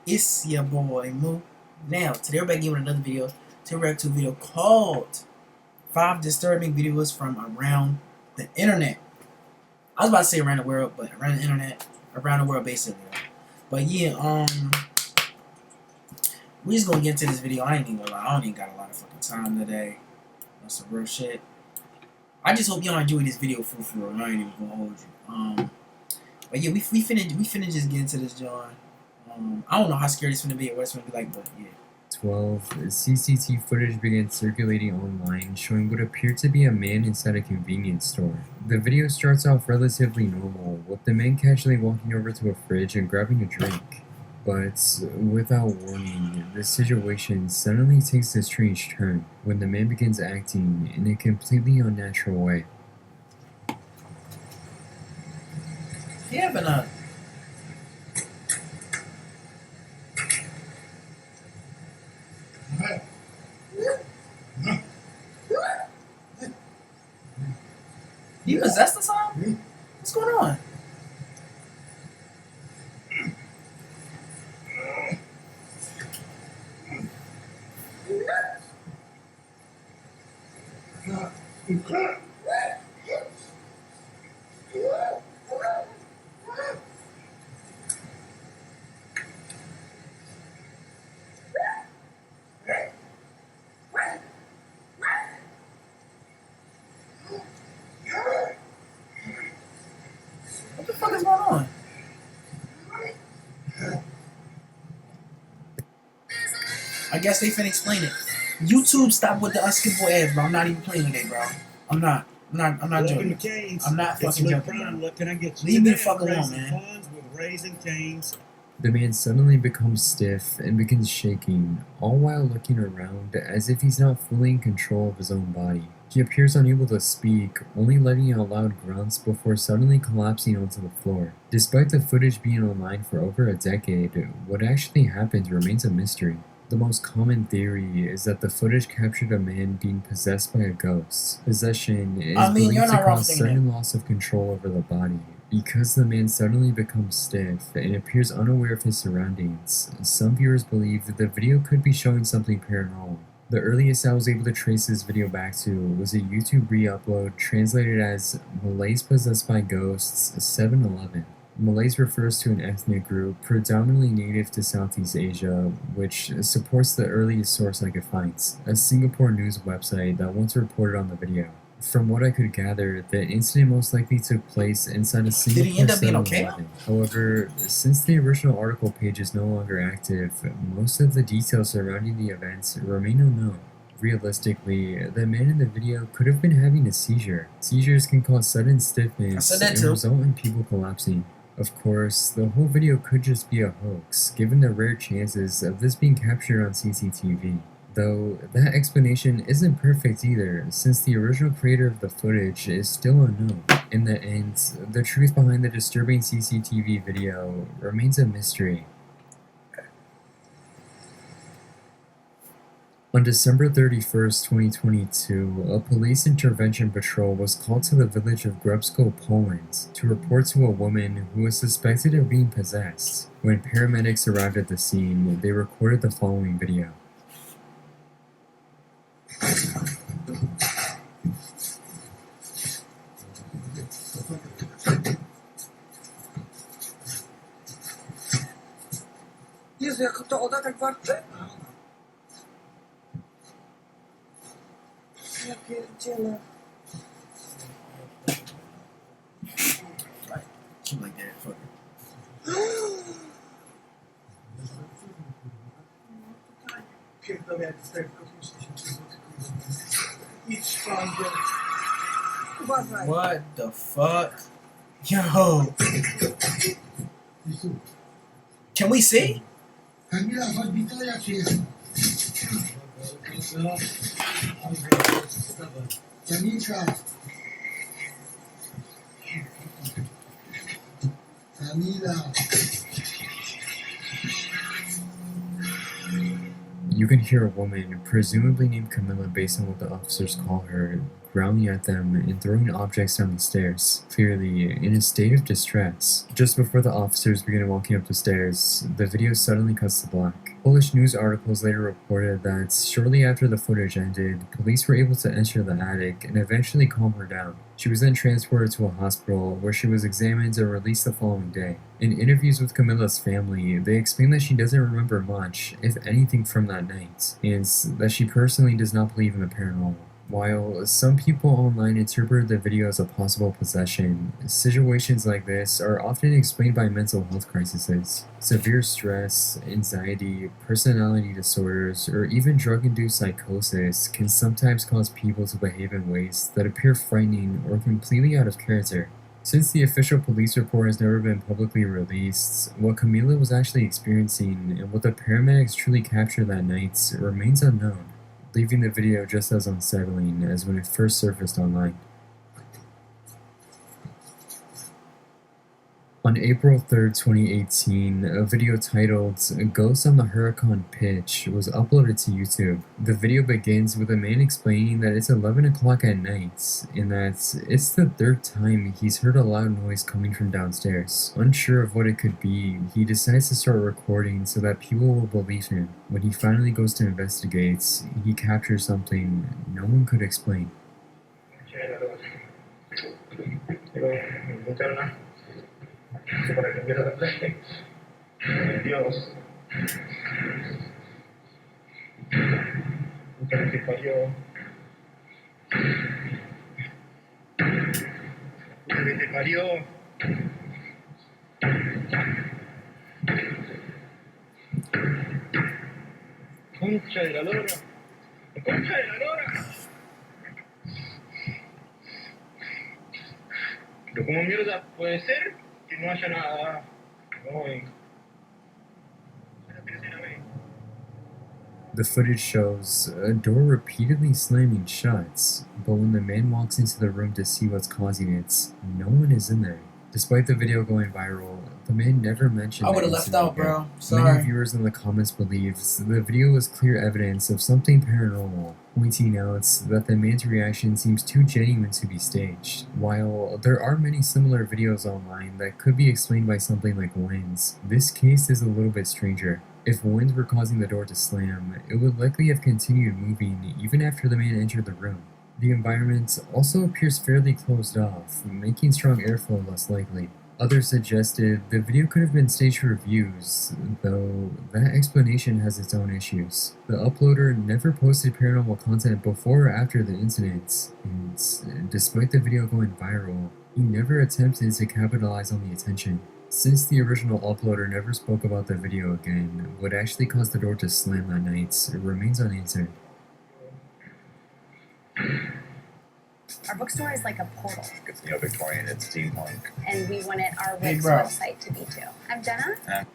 It's your boy Moo. Now, today we're back again with another video. Today we're back to a video called 5 Disturbing Videos from Around the Internet. I was about to say around the world, but around the internet, around the world basically. But yeah, we just gonna get into this video. I ain't even gonna lie, I don't even got a lot of fucking time today. That's some real shit. I just hope y'all enjoy this video for real. I ain't even gonna hold you. But yeah, we finna just get into this, John. I don't know how scary it's gonna be or what it's gonna be like, but yeah. 12. CCTV footage began circulating online showing what appeared to be a man inside a convenience store. The video starts off relatively normal, with the man casually walking over to a fridge and grabbing a drink. But without warning, the situation suddenly takes a strange turn when the man begins acting in a completely unnatural way. He having a You possessed or something? What's going on? What the fuck is going on? I guess they finna explain it. YouTube, stop with the unskippable ads, bro. I'm not even playing today, bro. I'm not joking. I'm not fucking joking, bro. Leave me the fuck alone, man. The man suddenly becomes stiff and begins shaking, all while looking around as if he's not fully in control of his own body. He appears unable to speak, only letting out loud grunts before suddenly collapsing onto the floor. Despite the footage being online for over a decade, what actually happened remains a mystery. The most common theory is that the footage captured a man being possessed by a ghost. Possession is believed to cause sudden loss of control over the body. Because the man suddenly becomes stiff and appears unaware of his surroundings, some viewers believe that the video could be showing something paranormal. The earliest I was able to trace this video back to was a YouTube re-upload translated as Malays Possessed by Ghosts 7-11. Malays refers to an ethnic group predominantly native to Southeast Asia, which supports the earliest source I could find, a Singapore news website that once reported on the video. From what I could gather, the incident most likely took place inside a Singapore 7-Eleven. However, since the original article page is no longer active, most of the details surrounding the events remain unknown. Realistically, the man in the video could have been having a seizure. Seizures can cause sudden stiffness and result in people collapsing. Of course, the whole video could just be a hoax, given the rare chances of this being captured on CCTV. Though, that explanation isn't perfect either, since the original creator of the footage is still unknown. In the end, the truth behind the disturbing CCTV video remains a mystery. On December 31st, 2022, a police intervention patrol was called to the village of Grebsko, Poland, to report to a woman who was suspected of being possessed. When paramedics arrived at the scene, they recorded the following video. Jezu, jak to Oda tak warczy? Ja pierdzielę. Keep like that, fuck it. Pierdolę, jak z tego kosmiczny się idź pan, uważaj. What the fuck? Yo. Can we see? Kamila, chodź Witoria czy jest? Kamilka. Kamila. You can hear a woman, presumably named Camilla based on what the officers call her, growling at them and throwing objects down the stairs, clearly in a state of distress. Just before the officers began walking up the stairs, the video suddenly cuts to black. Polish news articles later reported that shortly after the footage ended, police were able to enter the attic and eventually calm her down. She was then transported to a hospital where she was examined and released the following day. In interviews with Camilla's family, they explained that she doesn't remember much, if anything, from that night, and that she personally does not believe in the paranormal. While some people online interpret the video as a possible possession, situations like this are often explained by mental health crises. Severe stress, anxiety, personality disorders, or even drug-induced psychosis can sometimes cause people to behave in ways that appear frightening or completely out of character. Since the official police report has never been publicly released, what Camila was actually experiencing and what the paramedics truly captured that night remains unknown, leaving the video just as unsettling as when it first surfaced online. On April 3rd, 2018, a video titled Ghost on the Huracan Pitch was uploaded to YouTube. The video begins with a man explaining that it's 11 o'clock at night and that it's the third time he's heard a loud noise coming from downstairs. Unsure of what it could be, he decides to start recording so that people will believe him. When he finally goes to investigate, he captures something no one could explain. Para que empiece a refleje. Dios. Puta que te parió. Puta que te parió. Concha de la lora. Concha de la lora. Pero ¿cómo mierda puede ser que no haya nada? The footage shows a door repeatedly slamming shut, but when the man walks into the room to see what's causing it, no one is in there. Despite the video going viral, the man never mentioned I the would have left incident out, bro. again. Many Sorry. viewers in the comments believe the video was clear evidence of something paranormal, pointing out that the man's reaction seems too genuine to be staged. While there are many similar videos online that could be explained by something like winds, this case is a little bit stranger. If winds were causing the door to slam, it would likely have continued moving even after the man entered the room. The environment also appears fairly closed off, making strong airflow less likely. Others suggested the video could have been staged for views, though that explanation has its own issues. The uploader never posted paranormal content before or after the incident, and despite the video going viral, he never attempted to capitalize on the attention. Since the original uploader never spoke about the video again, what actually caused the door to slam that night remains unanswered. Our bookstore is like a portal. It's Victorian, it's steampunk. And we wanted our Hey, Wix bro. website to be too. I'm Jenna.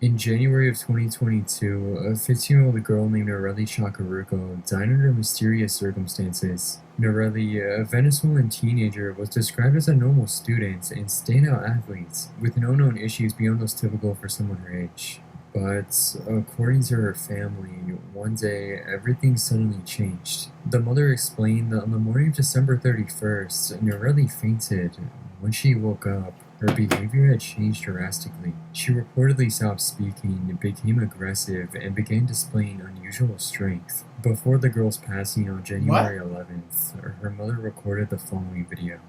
In January of 2022, a 15-year-old girl named Norelli Chacaruco died under mysterious circumstances. Norelli, a Venezuelan teenager, was described as a normal student and standout athlete, with no known issues beyond those typical for someone her age. But, according to her family, one day, everything suddenly changed. The mother explained that on the morning of December 31st, Norelli fainted. When she woke up, her behavior had changed drastically. She reportedly stopped speaking, became aggressive, and began displaying unusual strength. Before the girl's passing on January 11th, her mother recorded the following video.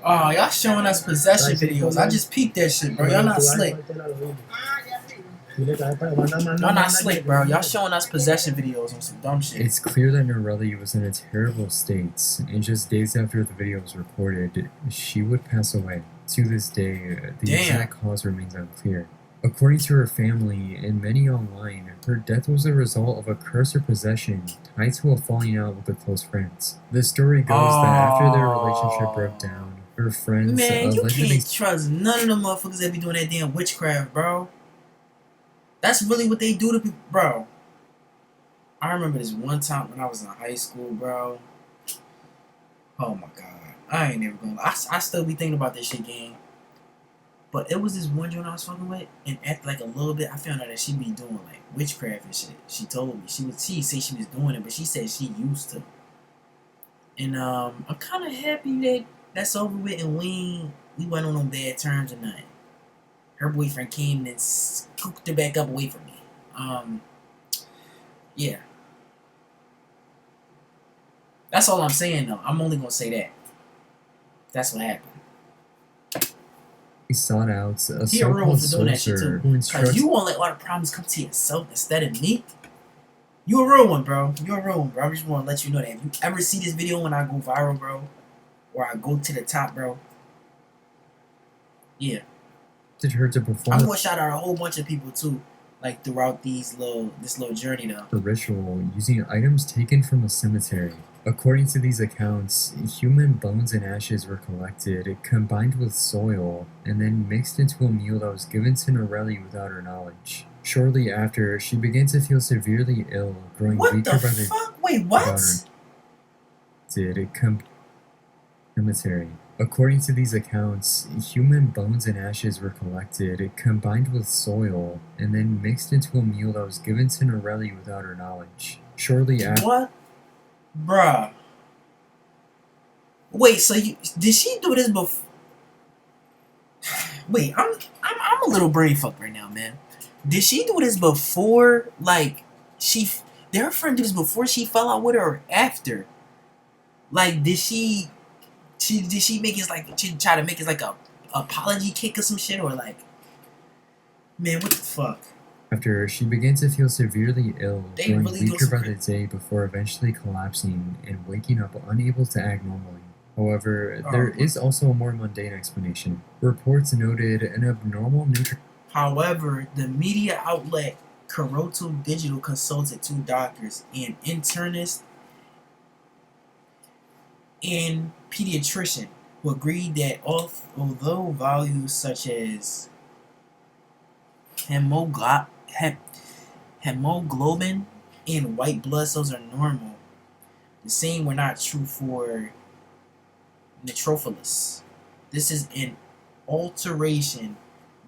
Oh, y'all showing us possession videos. I just peeped that shit, bro. Y'all not slick. Y'all not slick, bro. Y'all showing us possession videos on some dumb shit. It's clear that Norelli was in a terrible state, and just days after the video was recorded, she would pass away. To this day, the Damn. exact cause remains unclear. According to her family and many online, her death was a result of a curse or possession tied to a falling out with a close friend. The story goes that after their relationship broke down, her friends Man, you allegedly can't trust none of them motherfuckers that be doing that damn witchcraft, bro. That's really what they do to people, bro. I remember this one time when I was in high school, bro. Oh my god, I ain't never gonna. I still be thinking about this shit, gang. But it was this one joint I was fucking with, and after like a little bit, I found out that she be doing like witchcraft and shit. She told me she say she was doing it, but she said she used to. And I'm kind of happy that that's over with, and we went on no bad terms or nothing. Her boyfriend came and scooped her back up away from me. Yeah. That's all I'm saying though. I'm only gonna say that. That's what happened. He sought out a He a real one so-called for doing that shit sorcerer too. who Cause instructs you won't let all the problems come to yourself instead of me. You a real one, bro. You a real one, bro. I just want to let you know that if you ever see this video when I go viral, bro, or I go to the top, bro, yeah, her to perform I'm gonna shout out a whole bunch of people too, like throughout this little journey though. a ritual using items taken from a cemetery. According to these accounts, human bones and ashes were collected, combined with soil, and then mixed into a meal that was given to Norelli without her knowledge. Shortly after, she began to feel severely ill, growing What weaker the by the fuck? Wait, what? cemetery. According to these accounts, human bones and ashes were collected, combined with soil, and then mixed into a meal that was given to Norelli without her knowledge. Shortly after, What? Bruh. Wait, so did she do this before? Wait, I'm a little brain fucked right now, man. Did she do this before? Like, did her friend do this before she fell out with her or after? Like, did she make it like she try to make it like a apology kick or some shit, or like, man, what the fuck? After she began to feel severely ill, They growing really do weaker by some the day before eventually collapsing and waking up unable to act normally. However, there is also a more mundane explanation. Reports noted an abnormal nature. However, the media outlet Caroto Digital consulted 2 doctors, an internist and pediatrician, who agreed that although values such as hemoglobin and white blood cells are normal, the same were not true for Neutrophilus. This is an alteration,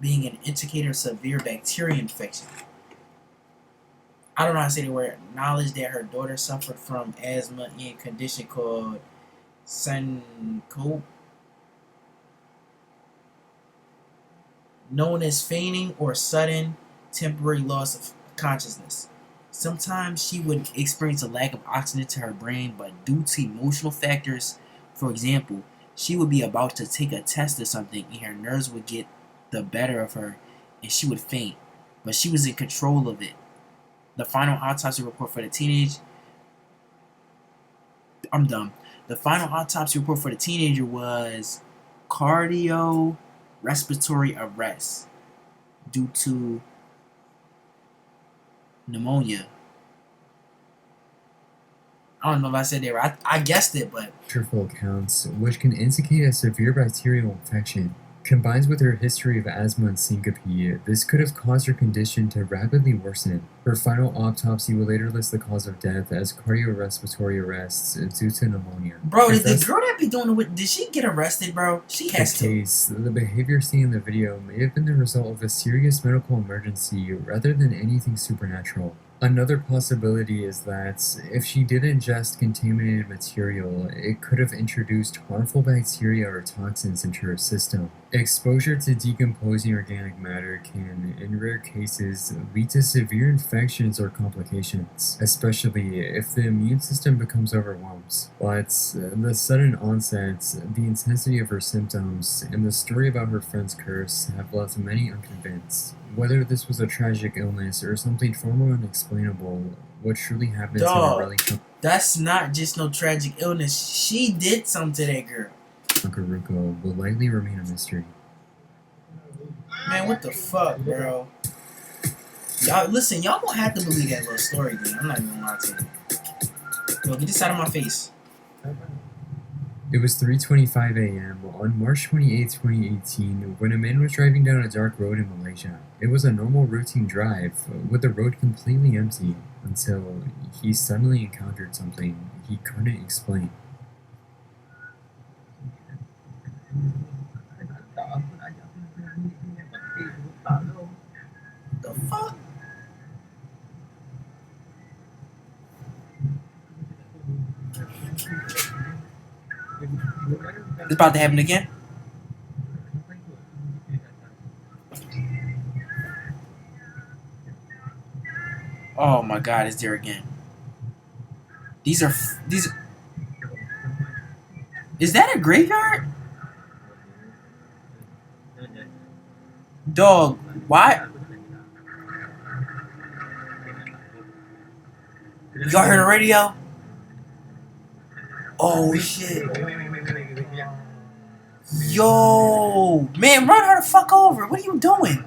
being an indicator of severe bacteria infection. I don't know how to say the word. Knowledge that her daughter suffered from asthma and a condition called syncope, known as fainting or sudden temporary loss of consciousness. Sometimes she would experience a lack of oxygen to her brain, but due to emotional factors, for example, she would be about to take a test or something and her nerves would get the better of her and she would faint, but she was in control of it. The final autopsy report for the teenager was cardiorespiratory arrest due to pneumonia. I don't know if I said that right. I guessed it, but Accounts, which can indicate a severe bacterial infection. Combined with her history of asthma and syncope, this could have caused her condition to rapidly worsen. Her final autopsy will later list the cause of death as cardiorespiratory arrest due to pneumonia. Bro, did the girl that be doing it, did she get arrested, bro? She has to. The behavior seen in the video may have been the result of a serious medical emergency rather than anything supernatural. Another possibility is that if she did ingest contaminated material, it could have introduced harmful bacteria or toxins into her system. Exposure to decomposing organic matter can, in rare cases, lead to severe infections or complications, especially if the immune system becomes overwhelmed. But the sudden onset, the intensity of her symptoms, and the story about her friend's curse have left many unconvinced. Whether this was a tragic illness or something far more unexplainable, what truly happened to Norelli That's not just no tragic illness. She did something to that girl. Karuko will likely remain a mystery. Man, what the fuck, bro? Y'all, listen, y'all won't have to believe that little story, dude. I'm not even gonna lie to you. Yo, get this out of my face. It was 3:25 a.m. on March 28, 2018, when a man was driving down a dark road in Malaysia. It was a normal routine drive, with the road completely empty, until he suddenly encountered something he couldn't explain. It's about to happen again. Oh my God, it's there again. These. Is that a graveyard? Dog, why? Y'all heard the radio? Oh shit. Yo, man, run her the fuck over. What are you doing?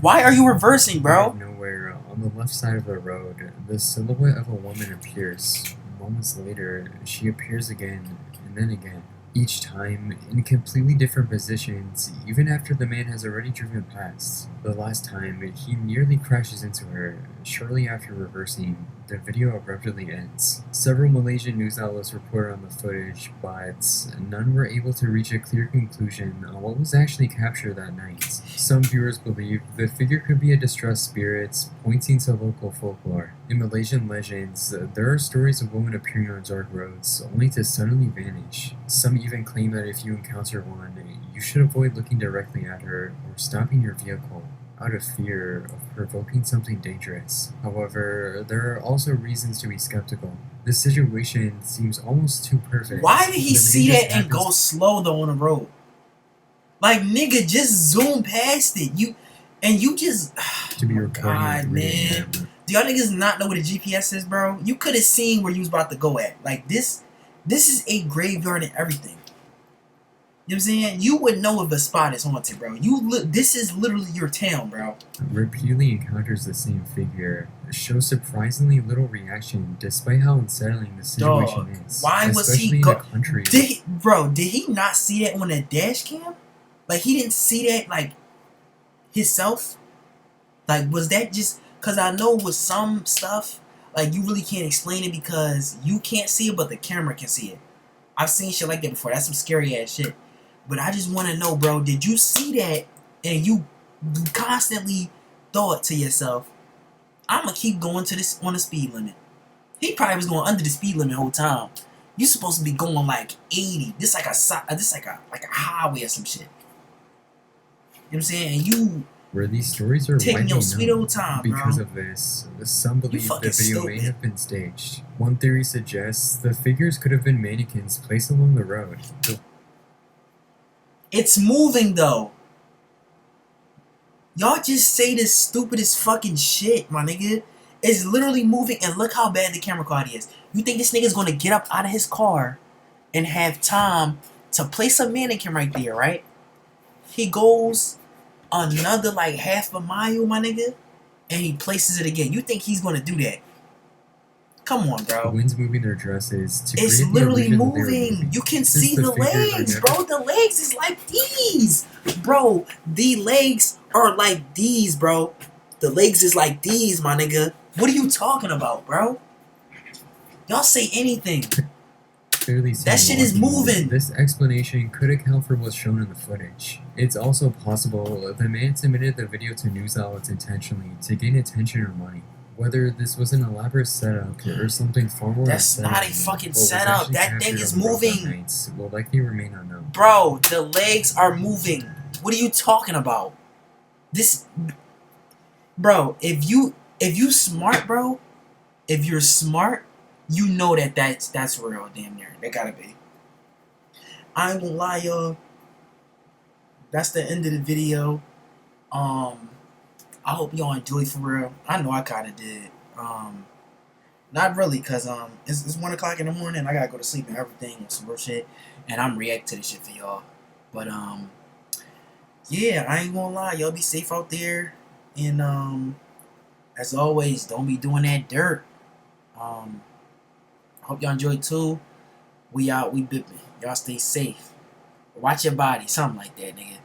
Why are you reversing, Out bro? of nowhere, on the left side of the road, the silhouette of a woman appears. Moments later, she appears again, and then again. Each time, in completely different positions, even after the man has already driven past. The last time, he nearly crashes into her. Shortly after reversing, the video abruptly ends. Several Malaysian news outlets reported on the footage, but none were able to reach a clear conclusion on what was actually captured that night. Some viewers believe the figure could be a distressed spirit, pointing to local folklore. In Malaysian legends, there are stories of women appearing on dark roads, only to suddenly vanish. Some even claim that if you encounter one, you should avoid looking directly at her or stopping your vehicle, out of fear of provoking something dangerous. However, there are also reasons to be skeptical. This situation seems almost too perfect. Why did he The man see just that and happens go slow though on the road? Like, nigga, just zoom past it. You just. to be Oh my recording God, at 3 man. a.m. Do y'all niggas not know what a GPS is, bro? You could have seen where you was about to go at. Like, this is a graveyard and everything. You know what I'm saying? You would know if a spot is haunted, bro. This is literally your town, bro. Repeatedly encounters the same figure, shows surprisingly little reaction despite how unsettling the situation Dog, is. why was he especially in a country. Did he not see that on the dash cam? Like, he didn't see that, like, himself? Like, was that just... Because I know with some stuff, like, you really can't explain it because you can't see it, but the camera can see it. I've seen shit like that before. That's some scary-ass shit. But I just want to know, bro, did you see that and you constantly thought to yourself, I'm going to keep going to this on the speed limit? He probably was going under the speed limit the whole time. You supposed to be going like 80. This like a highway or some shit. You know what I'm saying? And you Where these stories are taking widely your sweet known old time, because bro. of this, some believe the fucking video may stupid. have been staged. One theory suggests the figures could have been mannequins placed along the road. It's moving though. Y'all just say this stupidest fucking shit, my nigga. It's literally moving, and look how bad the camera quality is. You think this nigga's gonna get up out of his car and have time to place a mannequin right there, right? He goes another like half a mile, my nigga, and he places it again. You think he's gonna do that? Come on, The bro. winds moving their dresses to It's create the literally illusion that they were moving. You can Since see the the figures are legs, never- bro. The legs is like these. Bro, the legs are like these, bro. The legs is like these, my nigga. What are you talking about, bro? Y'all say anything. Clearly seen That shit is walking. moving. This explanation could account for what's shown in the footage. It's also possible the man submitted the video to news outlets intentionally to gain attention or money. Whether this was an elaborate setup or something far more That's not a unsettling, fucking what was setup. actually That thing captured is on the road that moving. night will likely remain unknown. Bro, the legs are moving. What are you talking about? This, bro, if you smart, bro, if you're smart, you know that's real, damn near. That gotta be. I ain't gonna lie, y'all. That's the end of the video. I hope y'all enjoyed for real. I know I kinda did. Not really, cause it's 1 o'clock in the morning. I gotta go to sleep and everything and some real shit, and I'm react to this shit for y'all. But yeah, I ain't gonna lie, y'all be safe out there, and as always, don't be doing that dirt. I hope y'all enjoyed too. We out, we bipping. Y'all stay safe. Watch your body, something like that, nigga.